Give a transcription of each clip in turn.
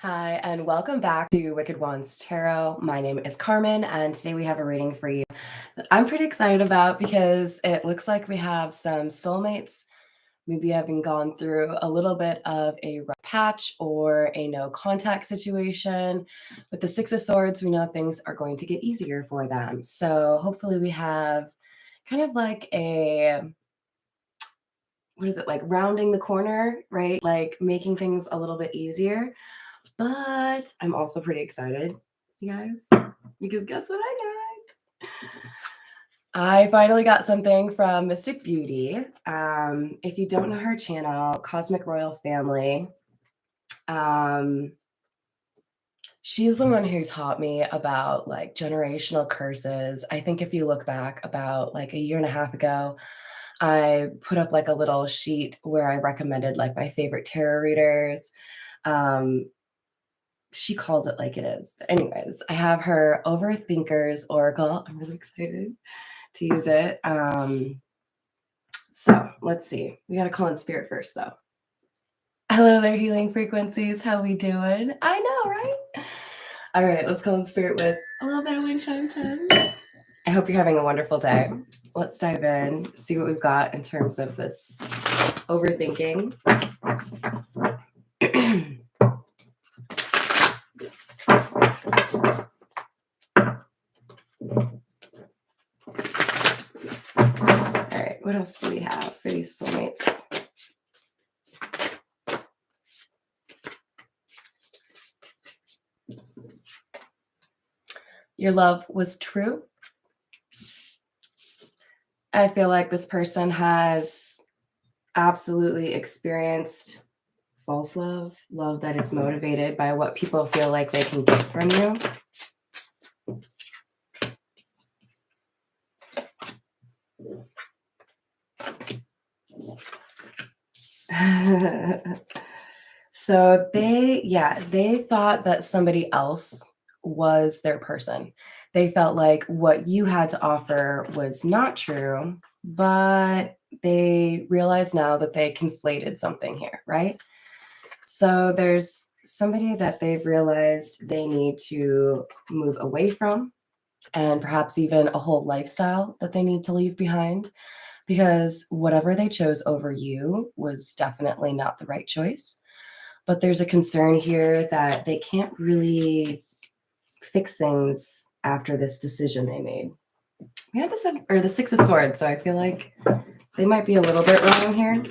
Hi, and welcome back to Wicked Ones Tarot. My name is Carmen, and today we have a reading for you that I'm pretty excited about because it looks like we have some soulmates, maybe having gone through a little bit of a rough patch or a no contact situation. With the Six of Swords, we know things are going to get easier for them. So hopefully we have kind of like what is it, like rounding the corner, right? Like making things a little bit easier. But I'm also pretty excited, you guys, because guess what I got? I finally got something from Mystic Beauty. If you don't know her channel, Cosmic Royal Family, um, she's the one who taught me about like generational curses. I think if you look back about like a year and a half ago, I put up like a little sheet where I recommended like my favorite tarot readers. Um, she calls it like it is. But anyways, I have her Overthinkers Oracle. I'm really excited to use it. So let's see. We got to call in spirit first, though. Hello there, healing frequencies. How we doing? I know, right? All right, let's call in spirit with a little bit of wind chime time. I hope you're having a wonderful day. Let's dive in, see what we've got in terms of this overthinking. All right, what else do we have for these soulmates? Your love was true. I feel like this person has absolutely experienced false love, love that is motivated by what people feel like they can get from you. So they thought that somebody else was their person. They felt like what you had to offer was not true, but they realize now that they conflated something here, right? So there's somebody that they've realized they need to move away from, and perhaps even a whole lifestyle that they need to leave behind, because whatever they chose over you was definitely not the right choice. But there's a concern here that they can't really fix things after this decision they made. We have the Six of Swords, so I feel like they might be a little bit wrong here.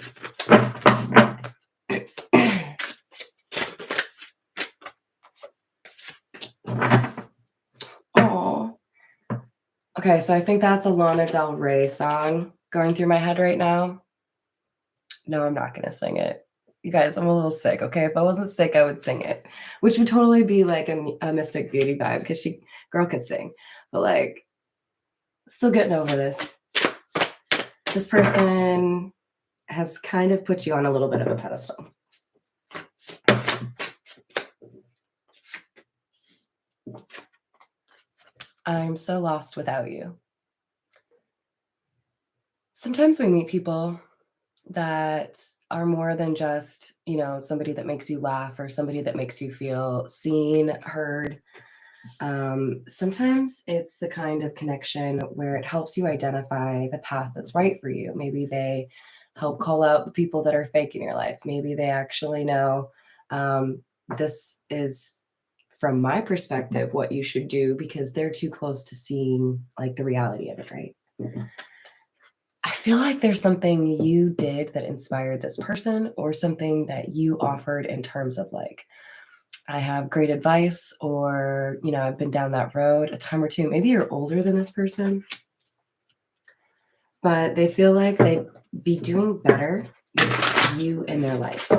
Oh, okay. So I think that's a Lana Del Rey song going through my head right now. No, I'm not gonna sing it. You guys, I'm a little sick. Okay, if I wasn't sick, I would sing it, which would totally be like a Mystic Beauty vibe because girl can sing, but like still getting over this. This person has kind of put you on a little bit of a pedestal. I'm so lost without you. Sometimes we meet people that are more than just, somebody that makes you laugh or somebody that makes you feel seen, heard. Sometimes it's the kind of connection where it helps you identify the path that's right for you. Maybe they help call out the people that are fake in your life. Maybe they actually know this is, from my perspective, what you should do because they're too close to seeing like the reality of it, right? I feel like there's something you did that inspired this person or something that you offered in terms of like, I have great advice, or, I've been down that road a time or two. Maybe you're older than this person, but they feel like they'd be doing better with you in their life.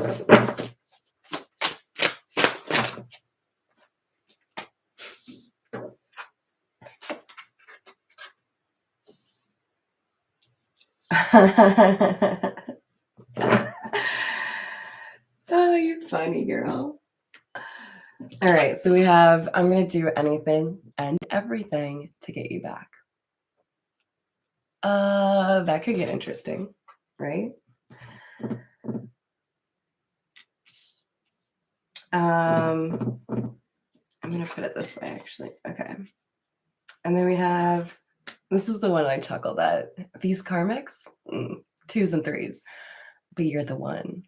Oh, you're funny, girl. All right, so we have, I'm going to do anything and everything to get you back. That could get interesting, right? I'm going to put it this way, actually. Okay. And then we have, this is the one I chuckled at. These karmics, 2s and 3s, but you're the one.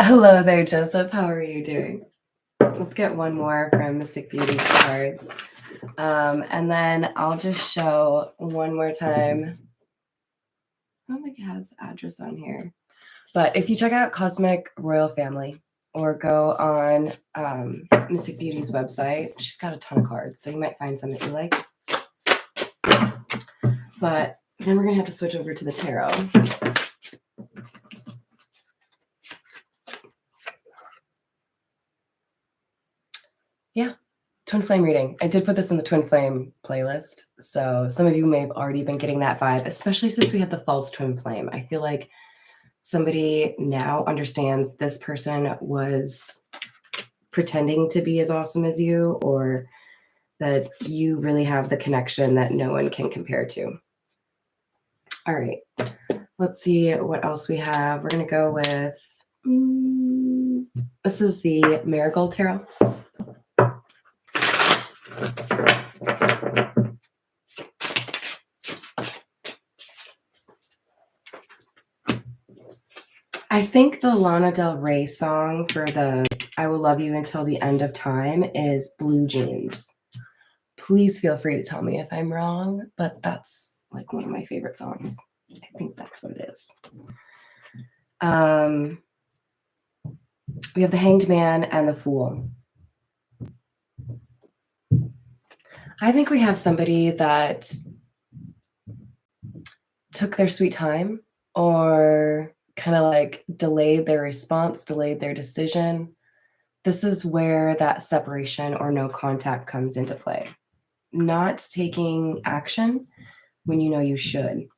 Hello there, Joseph. How are you doing? Let's get one more from Mystic Beauty's cards. And then I'll just show one more time. I don't think it has address on here. But if you check out Cosmic Royal Family or go on Mystic Beauty's website, she's got a ton of cards, so you might find some that you like. But then we're going to have to switch over to the tarot. Yeah, Twin Flame reading. I did put this in the Twin Flame playlist, so some of you may have already been getting that vibe, especially since we had the false Twin Flame. I feel like somebody now understands this person was pretending to be as awesome as you, or that you really have the connection that no one can compare to. All right, let's see what else we have. We're going to go with, this is the Marigold Tarot. I think the Lana Del Rey song for the I Will Love You Until the End of Time is Blue Jeans. Please feel free to tell me if I'm wrong, but that's like one of my favorite songs. I think that's what it is. We have the Hanged Man and the Fool. I think we have somebody that took their sweet time, or kind of like delayed their response, delayed their decision. This is where that separation or no contact comes into play. Not taking action when you know you should,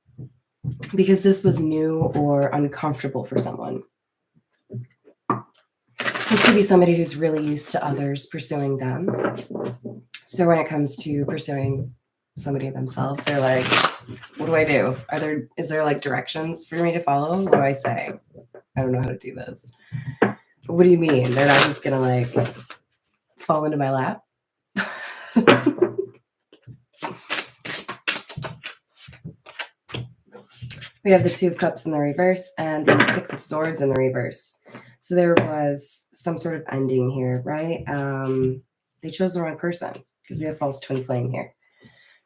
because this was new or uncomfortable for someone. This could be somebody who's really used to others pursuing them. So when it comes to pursuing somebody themselves, they're like, what do I do? Is there like directions for me to follow? What do I say? I don't know how to do this. What do you mean? They're not just gonna like fall into my lap? We have the Two of Cups in the reverse and the Six of Swords in the reverse. So there was some sort of ending here, right? They chose the wrong person because we have false twin flame here.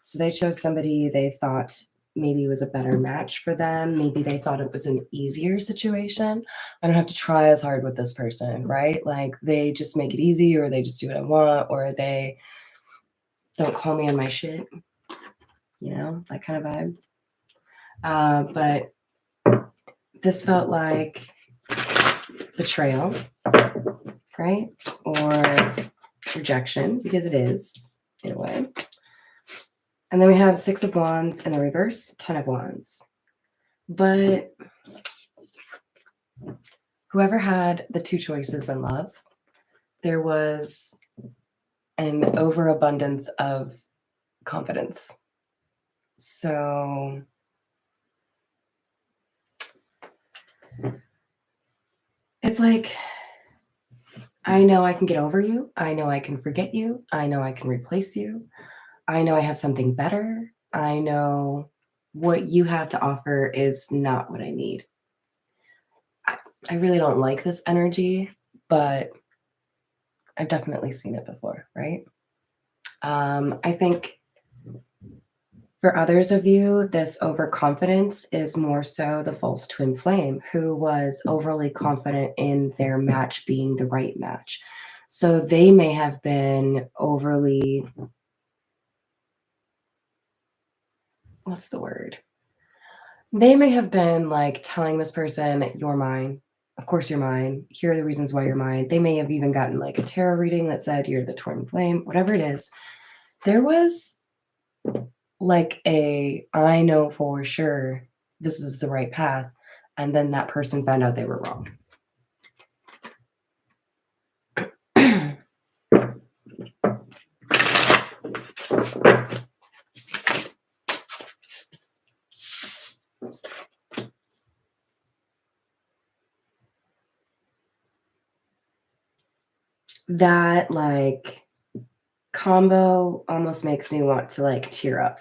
So they chose somebody they thought maybe was a better match for them. Maybe they thought it was an easier situation. I don't have to try as hard with this person, right? Like they just make it easy, or they just do what I want, or they don't call me on my shit, you know, that kind of vibe. But this felt like betrayal, right? Or rejection, because it is, in a way. And then we have Six of Wands in the reverse, Ten of Wands. But whoever had the two choices in love, there was an overabundance of confidence. So it's like, I know I can get over you. I know I can forget you. I know I can replace you. I know I have something better. I know what you have to offer is not what I need. I really don't like this energy, but I've definitely seen it before, right? I think for others of you, this overconfidence is more so the false twin flame who was overly confident in their match being the right match. So they may have been overly, what's the word? They may have been like telling this person, you're mine. Of course you're mine. Here are the reasons why you're mine. They may have even gotten like a tarot reading that said you're the twin flame, whatever it is. There was like I know for sure this is the right path. And then that person found out they were wrong. That like combo almost makes me want to like tear up.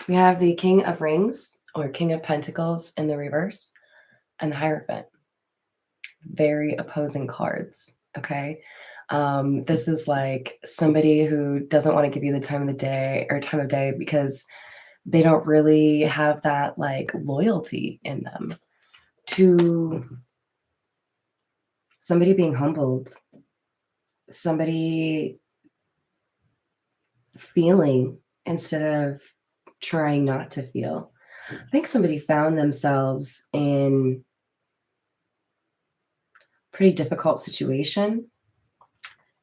We have the King of Rings or King of Pentacles in the reverse and the Hierophant. Very opposing cards. Okay. This is like somebody who doesn't want to give you the time of the day or time of day because they don't really have that like loyalty in them to somebody being humbled, somebody feeling instead of trying not to feel. I think somebody found themselves in a pretty difficult situation.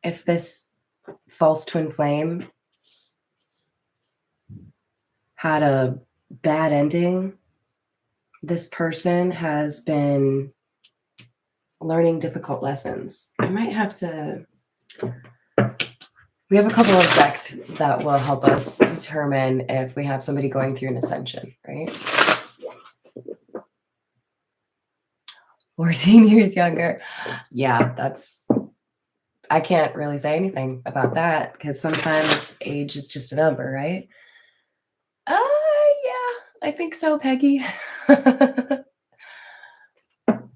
If this false twin flame had a bad ending, this person has been learning difficult lessons. I might have to. We have a couple of decks that will help us determine if we have somebody going through an ascension, right? 14 years younger. Yeah, I can't really say anything about that because sometimes age is just a number, right? Yeah, I think so, Peggy.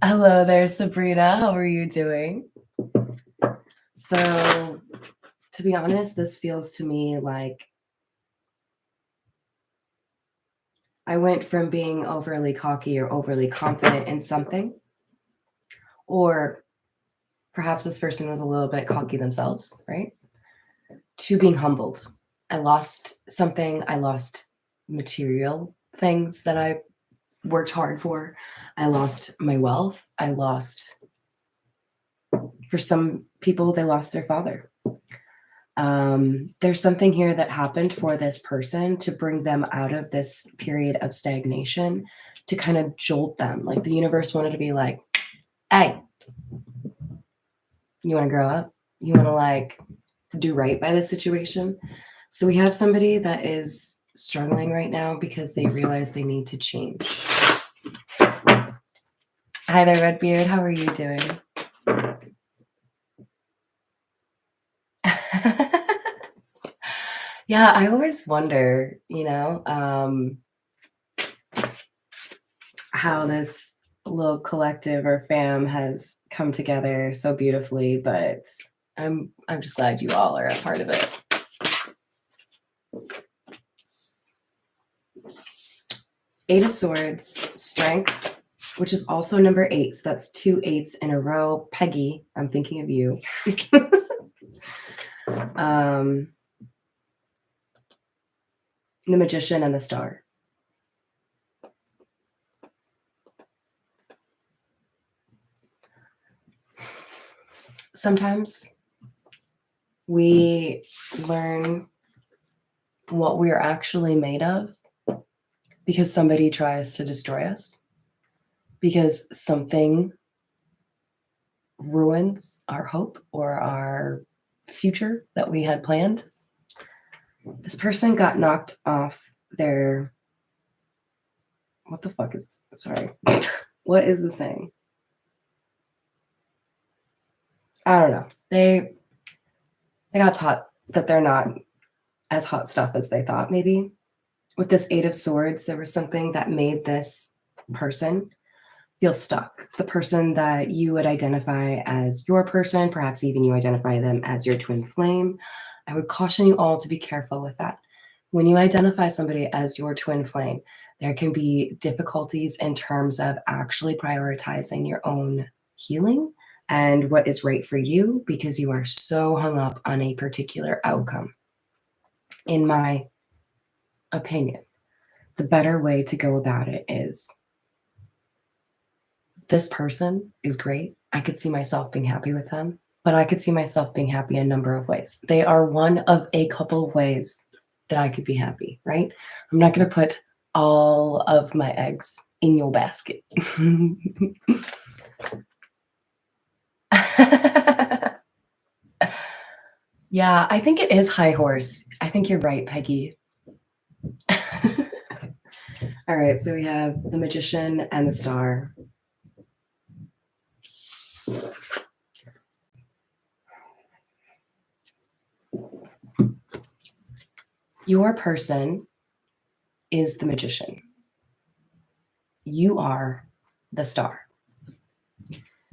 Hello there, Sabrina. How are you doing? So, to be honest, this feels to me like I went from being overly cocky or overly confident in something, or perhaps this person was a little bit cocky themselves, right? To being humbled. I lost something. I lost material things that I worked hard for. I lost my wealth. For some people, they lost their father. There's something here that happened for this person to bring them out of this period of stagnation, to kind of jolt them. Like the universe wanted to be like, hey, you want to grow up? You want to like do right by this situation? So we have somebody that is struggling right now because they realize they need to change. Hi there, Redbeard. How are you doing? Yeah, I always wonder, how this little collective or fam has come together so beautifully, but I'm just glad you all are a part of it. Eight of Swords, Strength, which is also number 8. So that's 2 8s in a row. Peggy, I'm thinking of you. The Magician and the Star. Sometimes we learn what we're actually made of because somebody tries to destroy us, because something ruins our hope or our future that we had planned. This person got knocked off their... What the fuck is... Sorry. What is the saying? I don't know. They got taught that they're not as hot stuff as they thought, maybe. With this 8 of Swords, there was something that made this person feel stuck. The person that you would identify as your person, perhaps even you identify them as your twin flame. I would caution you all to be careful with that. When you identify somebody as your twin flame, there can be difficulties in terms of actually prioritizing your own healing and what is right for you because you are so hung up on a particular outcome. In my opinion, the better way to go about it is, this person is great. I could see myself being happy with them, but I could see myself being happy a number of ways. They are one of a couple of ways that I could be happy, right? I'm not going to put all of my eggs in your basket. Yeah, I think it is high horse. I think you're right, Peggy. All right, so we have the Magician and the Star. Your person is the magician. You are the star.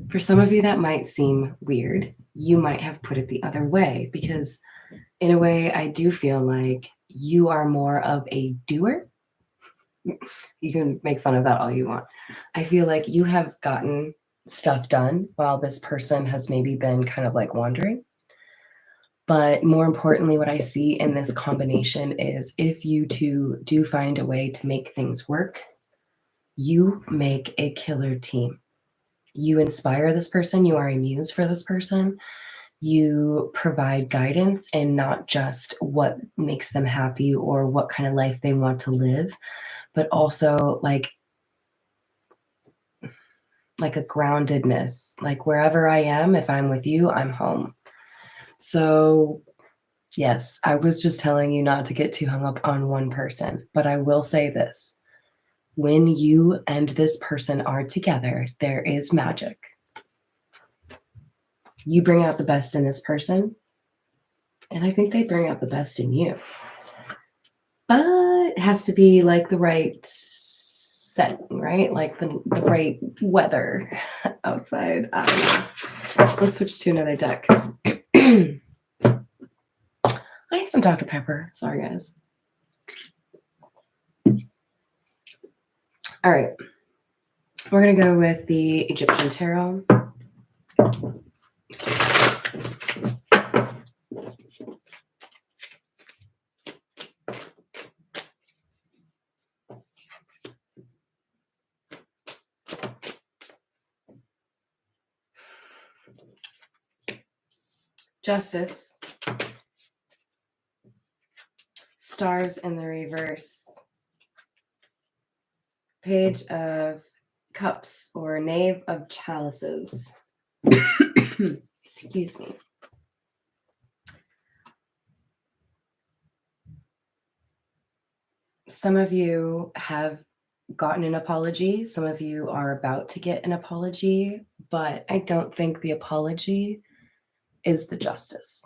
For some of you, that might seem weird. You might have put it the other way because, in a way, I do feel like you are more of a doer. You can make fun of that all you want. I feel like you have gotten stuff done while this person has maybe been kind of like wandering. But more importantly, what I see in this combination is if you two do find a way to make things work, you make a killer team. You inspire this person, you are a muse for this person. You provide guidance and not just what makes them happy or what kind of life they want to live, but also like a groundedness. Like wherever I am, if I'm with you, I'm home. So yes, I was just telling you not to get too hung up on one person, but I will say this. When you and this person are together, there is magic. You bring out the best in this person, and I think they bring out the best in you. But it has to be like the right setting, right? Like the right weather outside. Let's switch to another deck. I need some Dr. Pepper. Sorry, guys. All right. We're going to go with the Egyptian Tarot. Justice. Stars in the reverse. Page of Cups or Knave of Chalices. Excuse me. Some of you have gotten an apology. Some of you are about to get an apology, but I don't think the apology is the justice.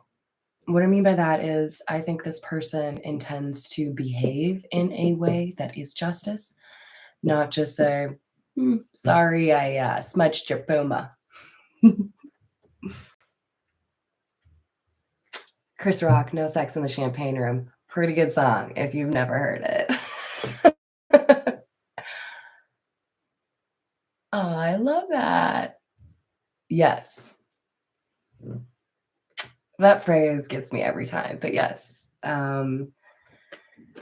What I mean by that is I think this person intends to behave in a way that is justice, not just say, sorry, I smudged your puma. Chris Rock, No Sex in the Champagne Room. Pretty good song if you've never heard it. Oh, I love that. Yes. That phrase gets me every time, but yes.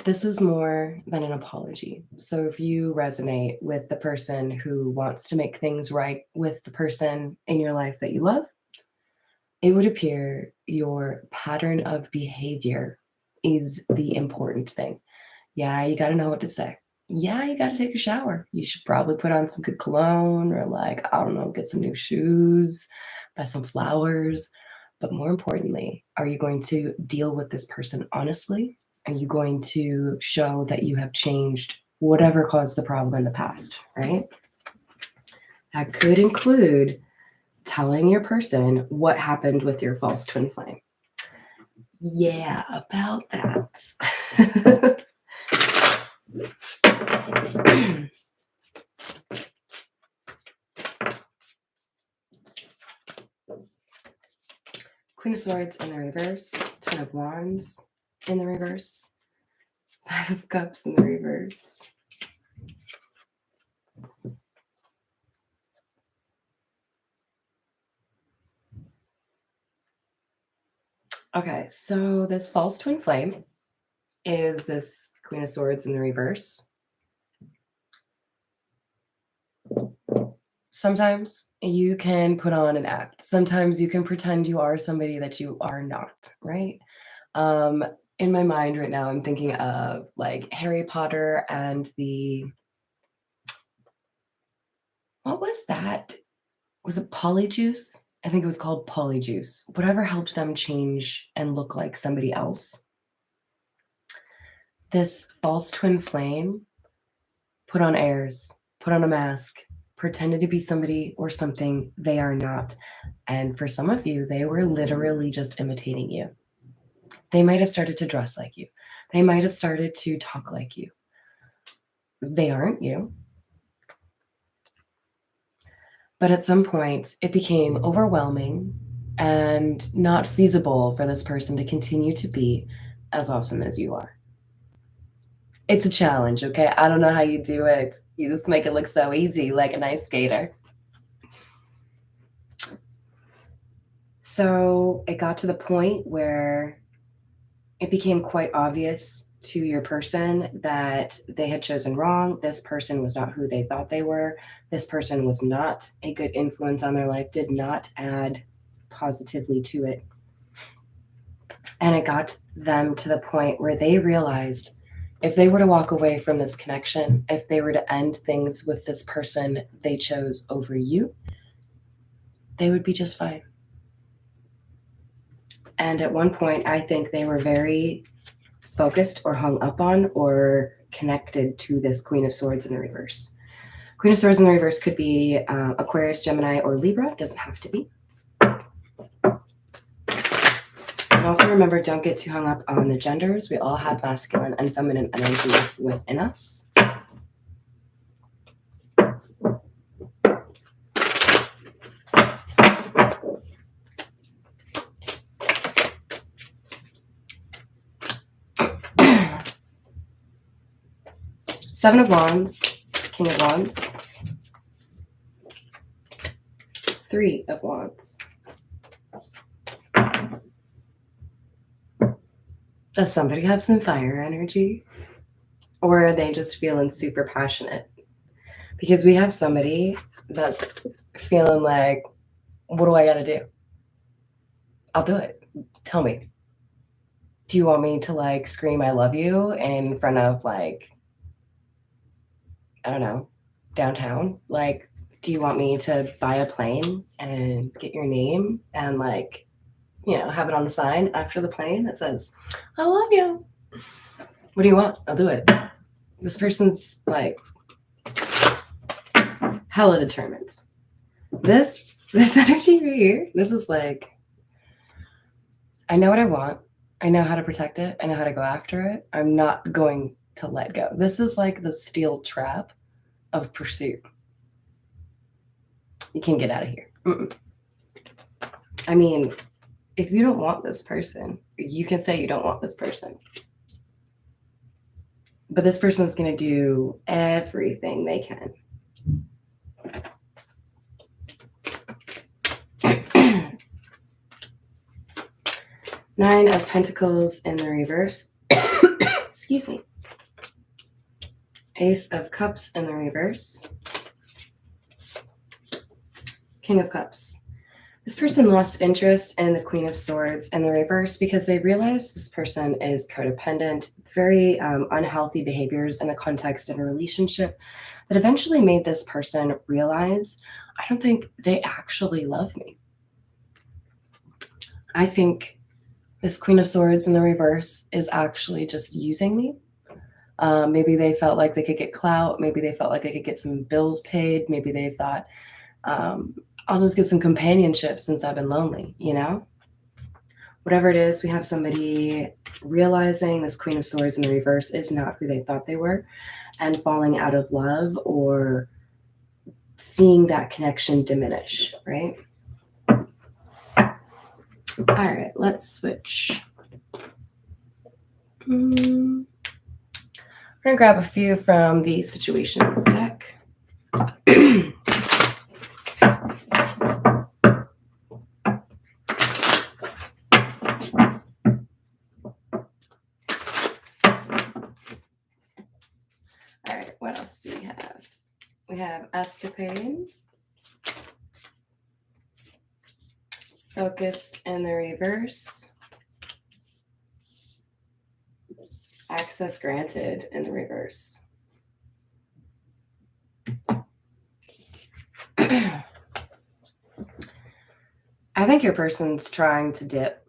This is more than an apology. So if you resonate with the person who wants to make things right with the person in your life that you love, it would appear your pattern of behavior is the important thing. Yeah, you got to know what to say. Yeah, you got to take a shower. You should probably put on some good cologne or like, I don't know, get some new shoes, buy some flowers. But more importantly, are you going to deal with this person honestly? Are you going to show that you have changed whatever caused the problem in the past, right? That could include telling your person what happened with your false twin flame. Yeah, about that. Queen of Swords in the reverse, Ten of Wands in the reverse, Five of Cups in the reverse. Okay, so this false twin flame is this Queen of Swords in the reverse. Sometimes you can put on an act. Sometimes you can pretend you are somebody that you are not, right? In my mind right now, I'm thinking of like Harry Potter and what was that? Was it Polyjuice? I think it was called Polyjuice. Whatever helped them change and look like somebody else. This false twin flame put on airs, put on a mask, pretended to be somebody or something they are not. And for some of you, they were literally just imitating you. They might have started to dress like you. They might have started to talk like you. They aren't you. But at some point, it became overwhelming and not feasible for this person to continue to be as awesome as you are. It's a challenge, okay? I don't know how you do it. You just make it look so easy, like an ice skater. So it got to the point where it became quite obvious to your person that they had chosen wrong. This person was not who they thought they were. This person was not a good influence on their life, did not add positively to it. And it got them to the point where they realized if they were to walk away from this connection, if they were to end things with this person they chose over you, they would be just fine. And at one point, I think they were very focused or hung up on or connected to this Queen of Swords in the reverse. Queen of Swords in the reverse could be Aquarius, Gemini, or Libra. It doesn't have to be. And also remember, don't get too hung up on the genders. We all have masculine and feminine energy within us. Seven of Wands, King of Wands, Three of Wands. Does somebody have some fire energy? Or are they just feeling super passionate? Because we have somebody that's feeling like, what do I got to do? I'll do it. Tell me. Do you want me to like scream I love you in front of like, I don't know, downtown? Like, do you want me to buy a plane and get your name and like, you know, have it on the sign after the plane that says, I love you? What do you want? I'll do it. This person's like hella determined. This energy right here, this is like, I know what I want. I know how to protect it. I know how to go after it. I'm not going to let go. This is like the steel trap of pursuit. You can't get out of here. I mean, if you don't want this person, you can say you don't want this person. But this person is going to do everything they can. Nine of Pentacles in the reverse. Excuse me. Ace of Cups in the reverse. King of Cups. This person lost interest in the Queen of Swords in the reverse because they realized this person is codependent, very unhealthy behaviors in the context of a relationship that eventually made this person realize, I don't think they actually love me. I think this Queen of Swords in the reverse is actually just using me. Maybe they felt like they could get clout. Maybe they felt like they could get some bills paid. Maybe they thought, I'll just get some companionship since I've been lonely, you know? Whatever it is, we have somebody realizing this Queen of Swords in the reverse is not who they thought they were and falling out of love or seeing that connection diminish, right? All right, let's switch. We're gonna grab a few from the situations deck. All right, what else do we have? We have Escapade, Focused in the reverse, Access Granted in the reverse. I think your person's trying to dip.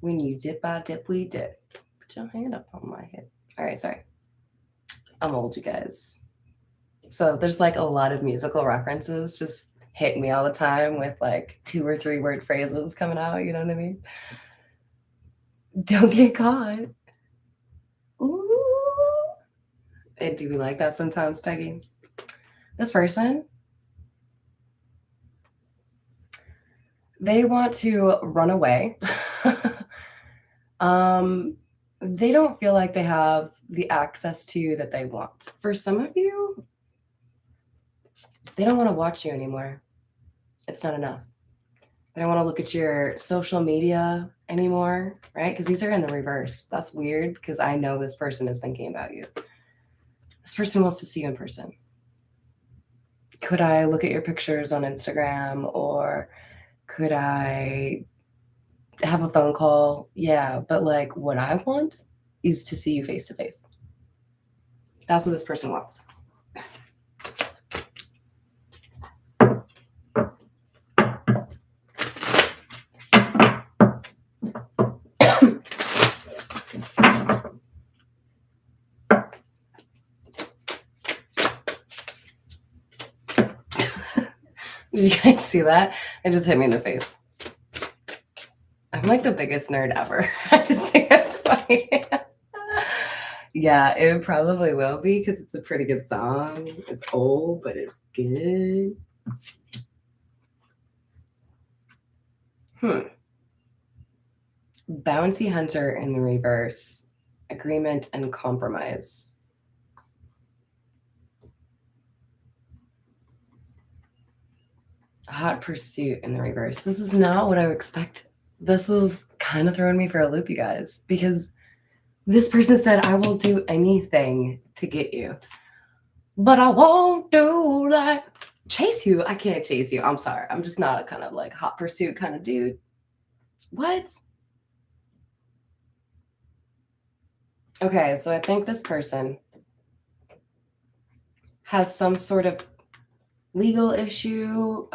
When you dip, I dip, we dip. Put your hand up on my head. All right, sorry. I'm old, you guys. So there's like a lot of musical references just hitting me all the time with like 2 or 3 word phrases coming out, you know what I mean? Don't get caught. Ooh. And do we like that sometimes, Peggy? This person, they want to run away. They don't feel like they have the access to you that they want. For some of you, they don't want to watch you anymore. It's not enough. They don't want to look at your social media anymore, right? Because these are in the reverse. That's weird because I know this person is thinking about you. This person wants to see you in person. Could I look at your pictures on Instagram, or could I have a phone call? Yeah, but like what I want is to see you face to face. That's what this person wants. Did you guys see that? It just hit me in the face. I'm like the biggest nerd ever. I just think that's funny. Yeah, it probably will be because it's a pretty good song. It's old, but it's good. Bounty Hunter in the reverse. Agreement and compromise. Hot Pursuit in the reverse. This is not what I expected. This is kind of throwing me for a loop, you guys, because this person said, I will do anything to get you, but I won't do that. Chase you? I can't chase you. I'm sorry. I'm just not a kind of like hot pursuit kind of dude. What? Okay, so I think this person has some sort of legal issue,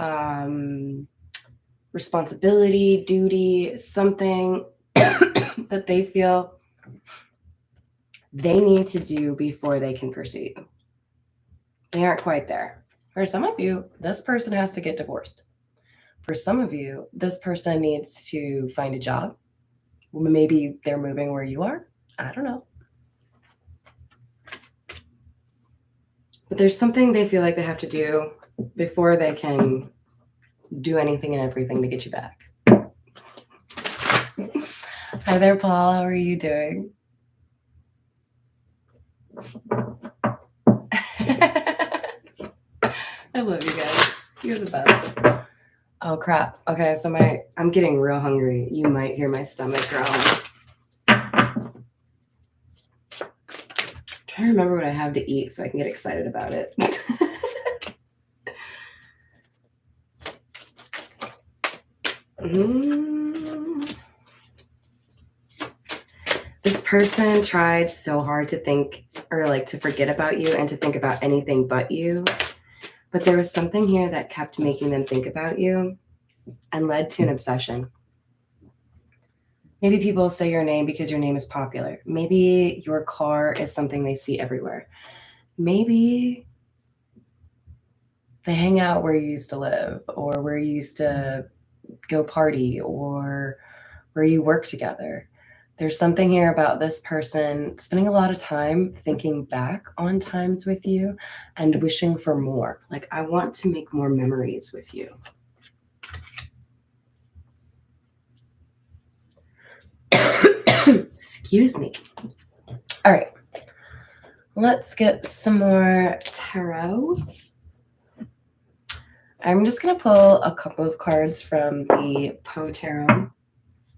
responsibility, duty, something that they feel they need to do before they can pursue you. They aren't quite there. For some of you, this person has to get divorced. For some of you, this person needs to find a job. Maybe they're moving where you are. I don't know. But there's something they feel like they have to do before they can do anything and everything to get you back. Hi there, Paul. How are you doing? I love you guys. You're the best. Oh crap. Okay, so I'm getting real hungry. You might hear my stomach growling. Trying to remember what I have to eat so I can get excited about it. This person tried so hard to think or like to forget about you and to think about anything but you. But there was something here that kept making them think about you and led to an obsession. Maybe people say your name because your name is popular. Maybe your car is something they see everywhere. Maybe they hang out where you used to live, or where you used to go party, or where you work together. There's something here about this person spending a lot of time thinking back on times with you and wishing for more. Like, I want to make more memories with you. Excuse me. All right. Let's get some more tarot. I'm just going to pull a couple of cards from the Poe Tarot.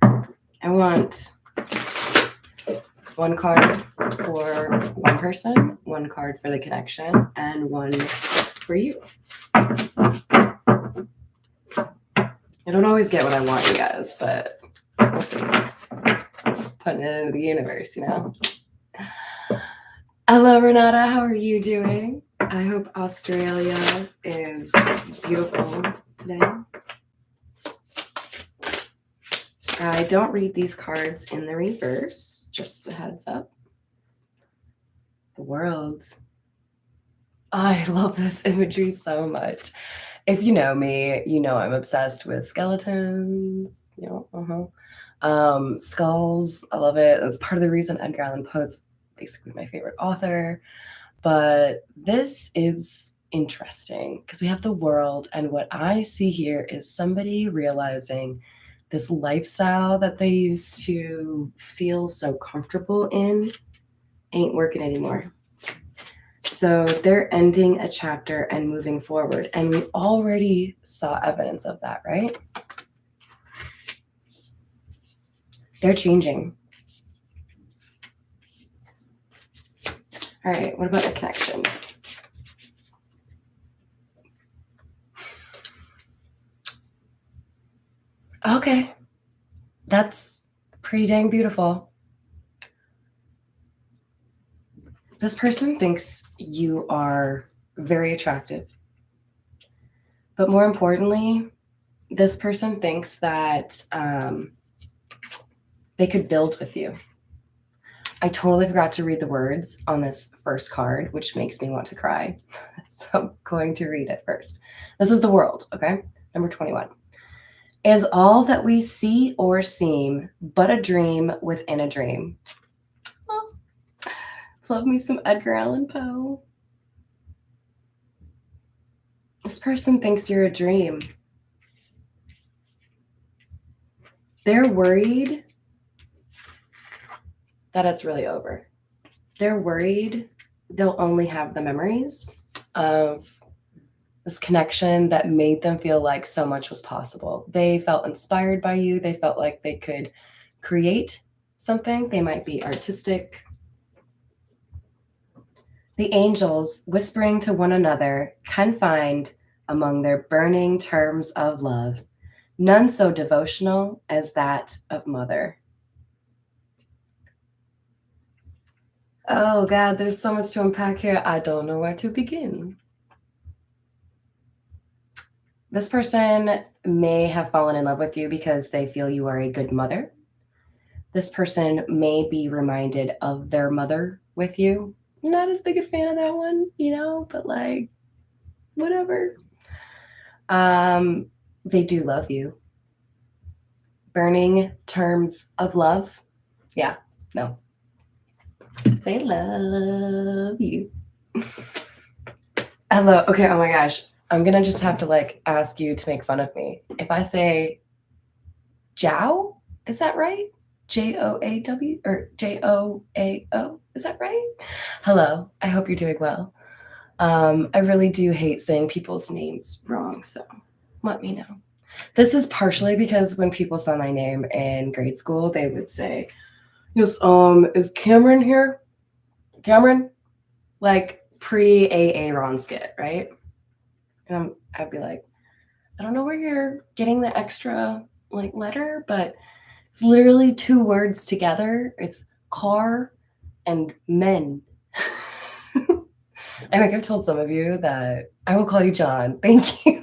I want one card for one person, one card for the connection, and one for you. I don't always get what I want, you guys, but we'll see. Just putting it into the universe, you know? Hello, Renata. How are you doing? I hope Australia is beautiful today. I don't read these cards in the reverse, just a heads up. The world. I love this imagery so much. If you know me, you know I'm obsessed with skeletons. You know, Skulls, I love it. It's part of the reason Edgar Allan Poe is basically my favorite author. But this is interesting because we have the world, and what I see here is somebody realizing this lifestyle that they used to feel so comfortable in ain't working anymore. So they're ending a chapter and moving forward. And we already saw evidence of that, right? They're changing. All right, what about the connection? Okay, that's pretty dang beautiful. This person thinks you are very attractive. But more importantly, this person thinks that they could build with you. I totally forgot to read the words on this first card, which makes me want to cry. So I'm going to read it first. This is the world, okay? Number 21. Is all that we see or seem but a dream within a dream? Oh, love me some Edgar Allan Poe. This person thinks you're a dream. They're worried that it's really over. They're worried they'll only have the memories of this connection that made them feel like so much was possible. They felt inspired by you. They felt like they could create something. They might be artistic. The angels, whispering to one another, can find among their burning terms of love none so devotional as that of mother. Oh God, there's so much to unpack here. I don't know where to begin. This person may have fallen in love with you because they feel you are a good mother. This person may be reminded of their mother with you. Not as big a fan of that one, but like, whatever. They do love you. Burning terms of love. Yeah, no. They love you. Hello. Okay, oh my gosh. I'm gonna just have to ask you to make fun of me. If I say Jow, is that right? Joaw or Joao? Is that right? Hello. I hope you're doing well. I really do hate saying people's names wrong, so let me know. This is partially because when people saw my name in grade school, they would say, "Yes, is Cameron here? Cameron?" Like pre-AA Ron skit, right? And I'd be like, I don't know where you're getting the extra letter, but it's literally two words together. It's car and men. I think I've told some of you that I will call you John. Thank you.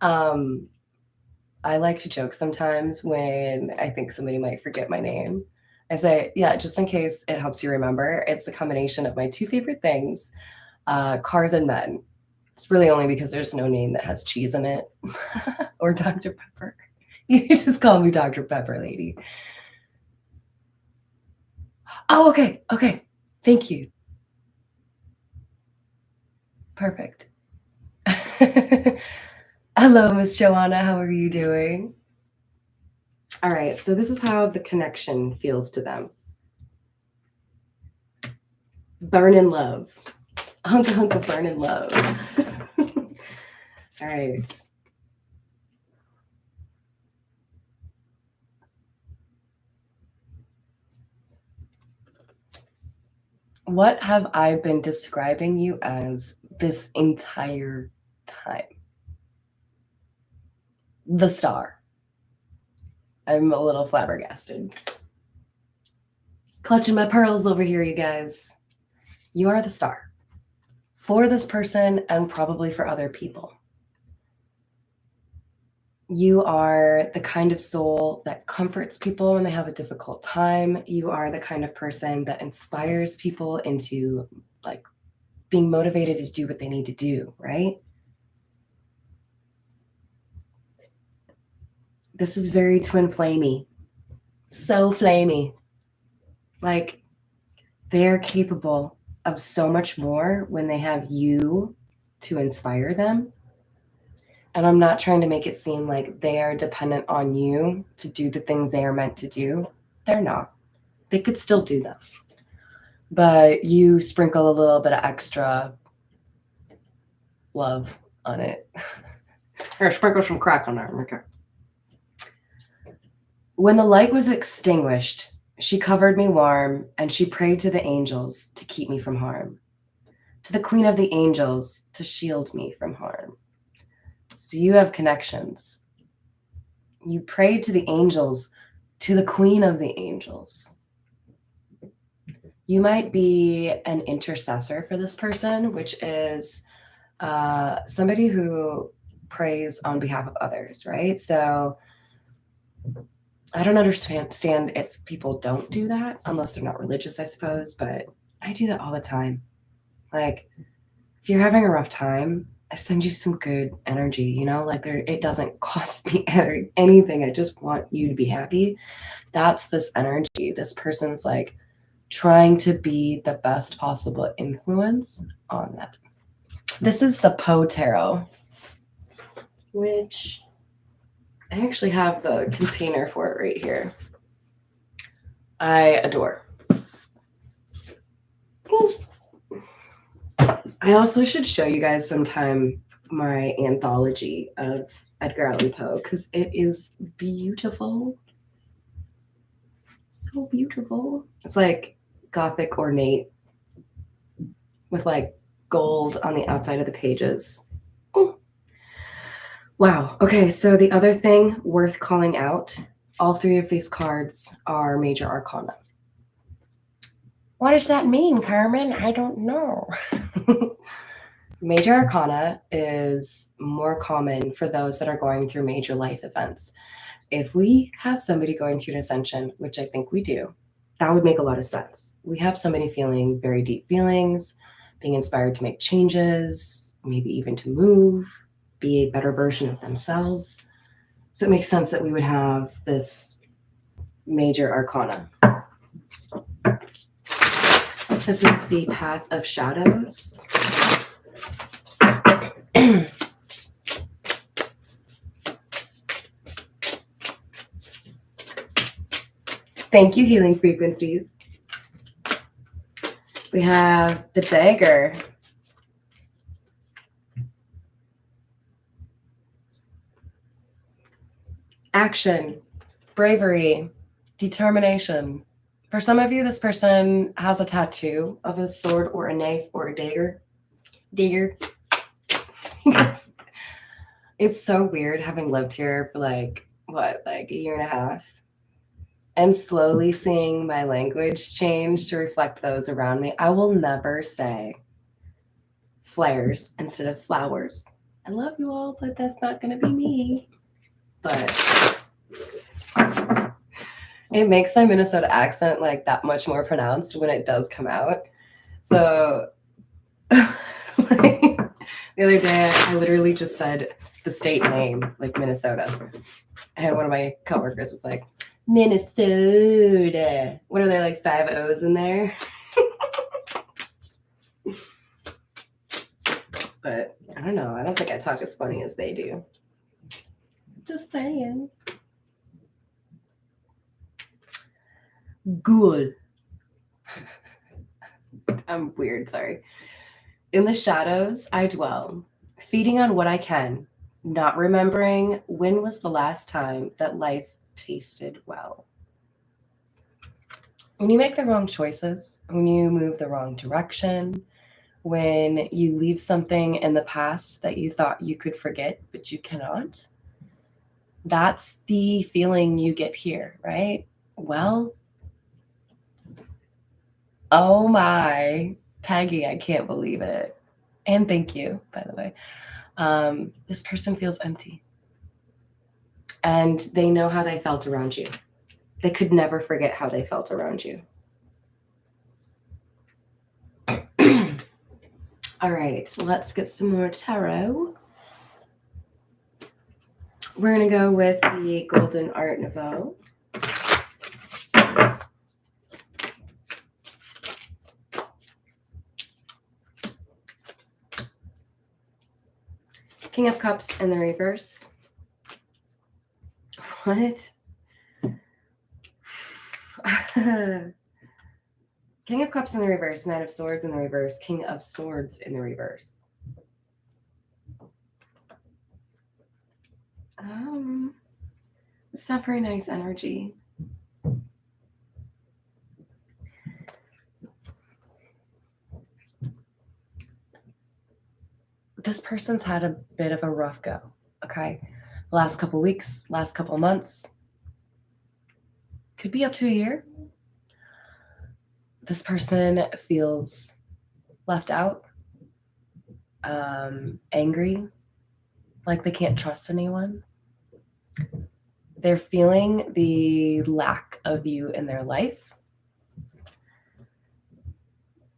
I like to joke sometimes when I think somebody might forget my name. I say, yeah, just in case it helps you remember, it's the combination of my two favorite things, cars and men. It's really only because there's no name that has cheese in it or Dr. Pepper. You just call me Dr. Pepper, lady. Oh, okay. Okay. Thank you. Perfect. Hello, Miss Joanna. How are you doing? All right. So this is how the connection feels to them. Burn in love. Hunk of burn in love. All right. What have I been describing you as this entire time? The star. I'm a little flabbergasted. Clutching my pearls over here, you guys. You are the star for this person and probably for other people. You are the kind of soul that comforts people when they have a difficult time. You are the kind of person that inspires people into being motivated to do what they need to do, right? this is very twin flamey. So flamey. Like, they're capable of so much more when they have you to inspire them. And I'm not trying to make it seem like they are dependent on you to do the things they are meant to do. They're not. They could still do them. But you sprinkle a little bit of extra love on it. Or sprinkle some crack on there. Okay. When the light was extinguished, she covered me warm, and she prayed to the angels to keep me from harm, to the queen of the angels to shield me from harm. So you have connections. You prayed to the angels, to the queen of the angels. You might be an intercessor for this person, which is somebody who prays on behalf of others, right? So I don't understand if people don't do that, unless they're not religious, I suppose, but I do that all the time. Like, if you're having a rough time, I send you some good energy, you know, like it doesn't cost me anything. I just want you to be happy. That's this energy. This person's like trying to be the best possible influence on that. This is the Poe Tarot, which I actually have the container for it right here. I adore. I also should show you guys sometime my anthology of Edgar Allan Poe because it is beautiful. So beautiful. It's like gothic ornate with like gold on the outside of the pages. Oh. Wow. Okay, so the other thing worth calling out, all three of these cards are major arcana. What does that mean, Carmen? I don't know. Major arcana is more common for those that are going through major life events. If we have somebody going through an ascension, which I think we do, that would make a lot of sense. We have somebody feeling very deep feelings, being inspired to make changes, maybe even to move, be a better version of themselves. So it makes sense that we would have this major arcana. This is the Path of Shadows. Thank you, Healing Frequencies. We have the Dagger. Action, bravery, determination. For some of you, this person has a tattoo of a sword or a knife or a dagger. Dagger. Yes. It's so weird having lived here for like a year and a half and slowly seeing my language change to reflect those around me. I will never say flares instead of flowers. I love you all, but that's not going to be me. But it makes my Minnesota accent like that much more pronounced when it does come out. So like, the other day, I literally just said the state name, like Minnesota. And one of my coworkers was like, Minnesota. What are there, like 5 O's in there? But I don't know. I don't think I talk as funny as they do. Just saying. Good. I'm weird, sorry. In the shadows, I dwell, feeding on what I can, not remembering when was the last time that life tasted well. When you make the wrong choices, when you move the wrong direction, when you leave something in the past that you thought you could forget, but you cannot, that's the feeling you get here, right? Well, oh my, Peggy, I can't believe it. And thank you, by the way. This person feels empty. And they know how they felt around you. They could never forget how they felt around you. All right, let's get some more tarot. We're going to go with the Golden Art Nouveau. King of Cups in the reverse. What? King of Cups in the reverse, Knight of Swords in the reverse, King of Swords in the reverse. It's not very nice energy. This person's had a bit of a rough go, okay? Last couple weeks, last couple months, could be up to a year. This person feels left out, angry, like they can't trust anyone. They're feeling the lack of you in their life.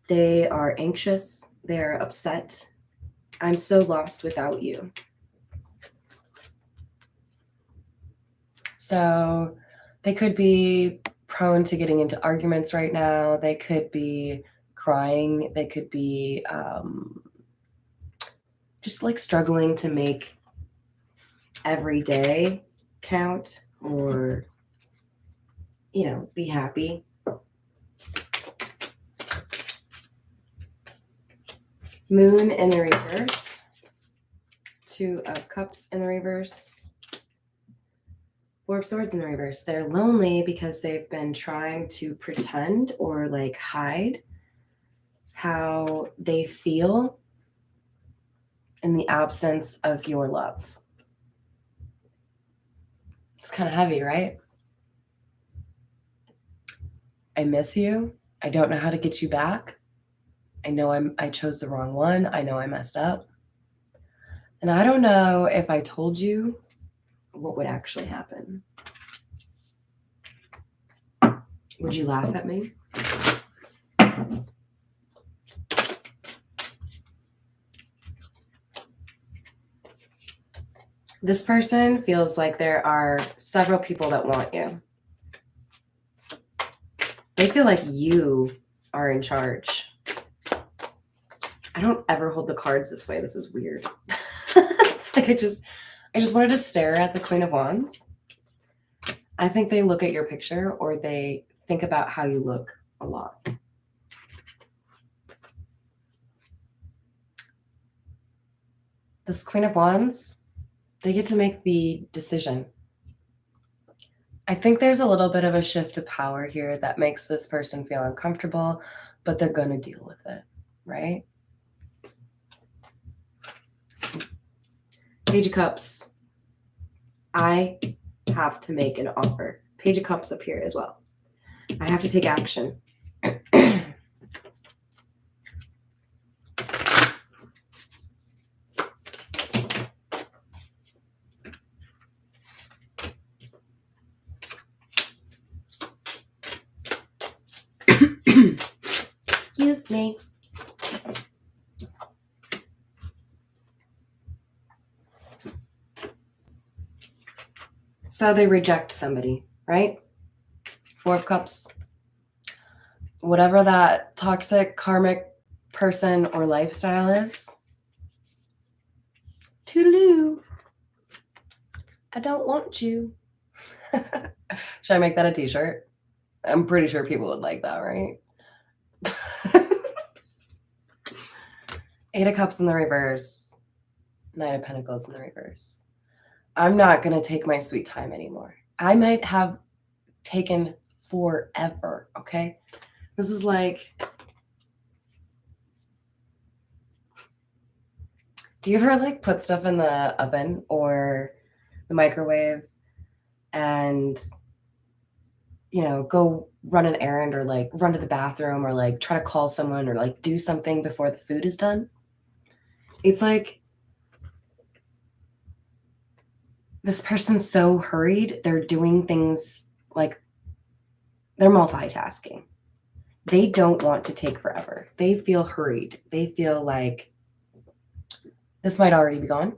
They are anxious. They're upset. I'm so lost without you. So they could be prone to getting into arguments right now. They could be crying. They could be just like struggling to make every day count or, you know, be happy. Moon in the reverse. Two of Cups in the reverse. Four of Swords in the reverse. They're lonely because they've been trying to pretend or like hide how they feel in the absence of your love. It's kind of heavy, right? I miss you. I don't know how to get you back. I know I chose the wrong one. I know I messed up. And I don't know if I told you what would actually happen. Would you laugh at me? This person feels like there are several people that want you. They feel like you are in charge. I don't ever hold the cards this way. This is weird. It's like I just wanted to stare at the Queen of Wands. I think they look at your picture or they think about how you look a lot. This Queen of Wands, they get to make the decision. I think there's a little bit of a shift of power here that makes this person feel uncomfortable, but they're going to deal with it, right? Page of Cups. I have to make an offer. Page of Cups up here as well. I have to take action. Excuse me. So they reject somebody, right? Four of Cups. Whatever that toxic, karmic person or lifestyle is. Toodaloo. I don't want you. Should I make that a t-shirt? I'm pretty sure people would like that, right? Eight of Cups in the reverse. Knight of Pentacles in the reverse. I'm not going to take my sweet time anymore. I might have taken forever, okay? This is like, do you ever like put stuff in the oven or the microwave and, you know, go run an errand or like run to the bathroom or like try to call someone or like do something before the food is done? It's like this person's so hurried. They're doing things like they're multitasking. They don't want to take forever. They feel hurried. They feel like this might already be gone.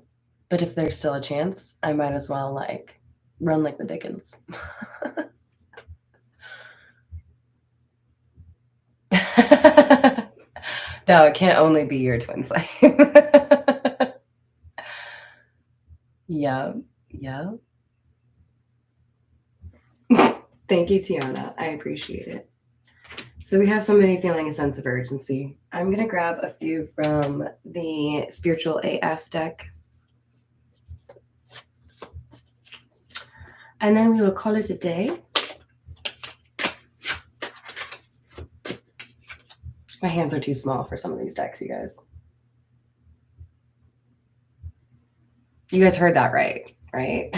But if there's still a chance, I might as well like run like the Dickens. No, it can't only be your twin flame. Yeah, yeah. Thank you, Tiana. I appreciate it. So we have somebody feeling a sense of urgency. I'm going to grab a few from the Spiritual AF deck. And then we will call it a day. My hands are too small for some of these decks, you guys. You guys heard that right?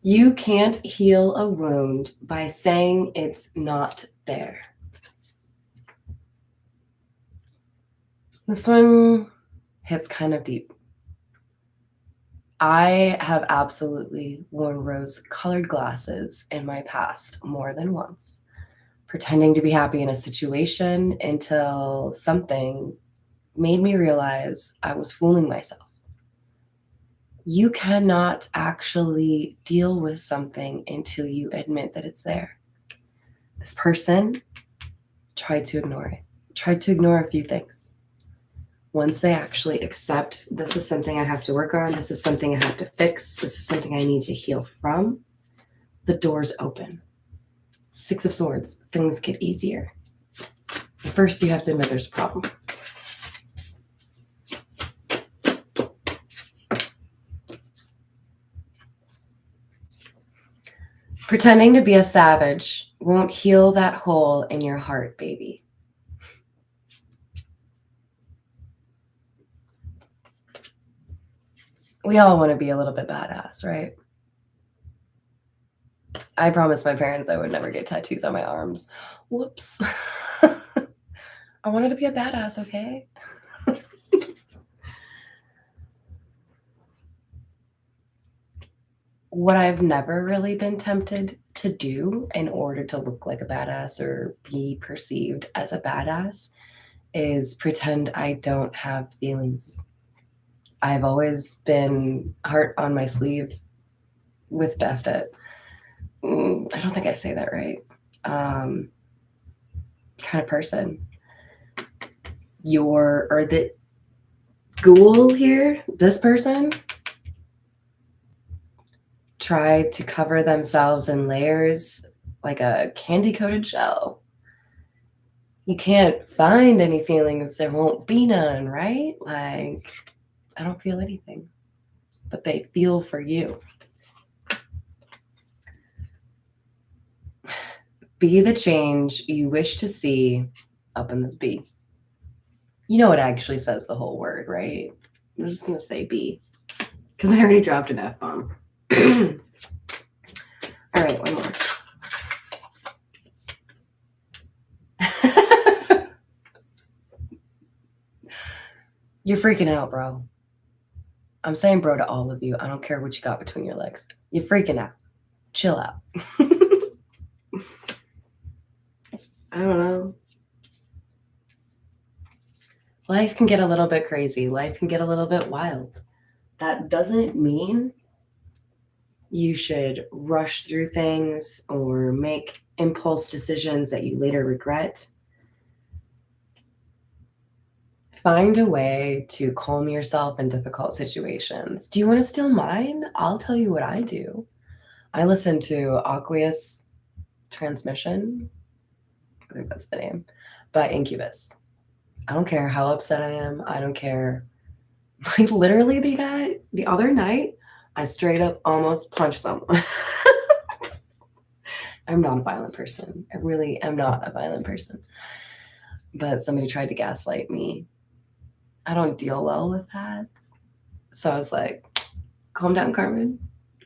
You can't heal a wound by saying it's not there. This one hits kind of deep. I have absolutely worn rose-colored glasses in my past more than once, pretending to be happy in a situation until something made me realize I was fooling myself. You cannot actually deal with something until you admit that it's there. This person tried to ignore it, tried to ignore a few things. Once they actually accept, this is something I have to work on, this is something I have to fix, this is something I need to heal from, the doors open. Six of Swords, things get easier. First, you have to admit there's a problem. Pretending to be a savage won't heal that hole in your heart, baby. We all want to be a little bit badass, right? I promised my parents I would never get tattoos on my arms. Whoops. I wanted to be a badass, okay? What I've never really been tempted to do in order to look like a badass or be perceived as a badass is pretend I don't have feelings. I've always been heart on my sleeve with Bastet. I don't think I say that right. Kind of person. The ghoul here, this person, tried to cover themselves in layers like a candy-coated shell. You can't find any feelings, there won't be none, right? Like, I don't feel anything, but they feel for you. Be the change you wish to see up in this bee. You know it actually says the whole word, right? I'm just going to say be, because I already dropped an F-bomb. All right, one more. You're freaking out, bro. I'm saying bro to all of you. I don't care what you got between your legs. You're freaking out. Chill out. I don't know. Life can get a little bit crazy. Life can get a little bit wild. That doesn't mean you should rush through things or make impulse decisions that you later regret. Find a way to calm yourself in difficult situations. Do you want to steal mine? I'll tell you what I do. I listen to Aquarius Transmission. I think that's the name. By Incubus. I don't care how upset I am. I don't care. Like literally the other night, I straight up almost punched someone. I'm not a violent person. I really am not a violent person. But somebody tried to gaslight me. I don't deal well with that. So I was like, calm down, Carmen.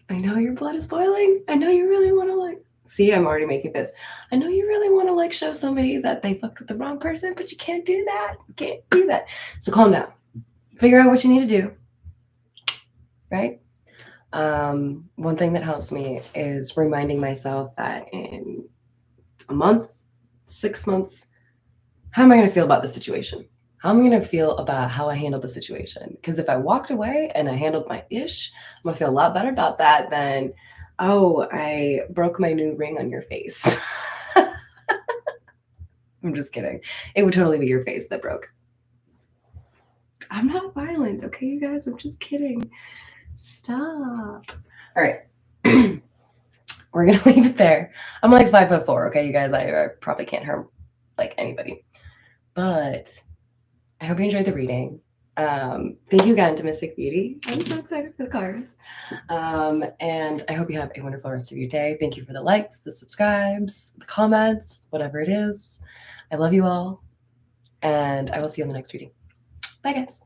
I know your blood is boiling. I know you really want to like, see, I'm already making this. I know you really want to like show somebody that they fucked with the wrong person, but you can't do that. You can't do that. So calm down. Figure out what you need to do. Right? One thing that helps me is reminding myself that in a month, 6 months, how am I going to feel about the situation? how am I going to feel about how I handled the situation? Because if I walked away and I handled my ish, I'm going to feel a lot better about that than, oh, I broke my new ring on your face. I'm just kidding. It would totally be your face that broke. I'm not violent, okay, you guys? I'm just kidding. Stop. All right. We're going to leave it there. I'm like 5'4", okay, you guys? I probably can't harm like anybody. But I hope you enjoyed the reading. Thank you again to Mystic Beauty. I'm so excited for the cards. And I hope you have a wonderful rest of your day. Thank you for the likes, the subscribes, the comments, whatever it is. I love you all. And I will see you in the next reading. Bye, guys.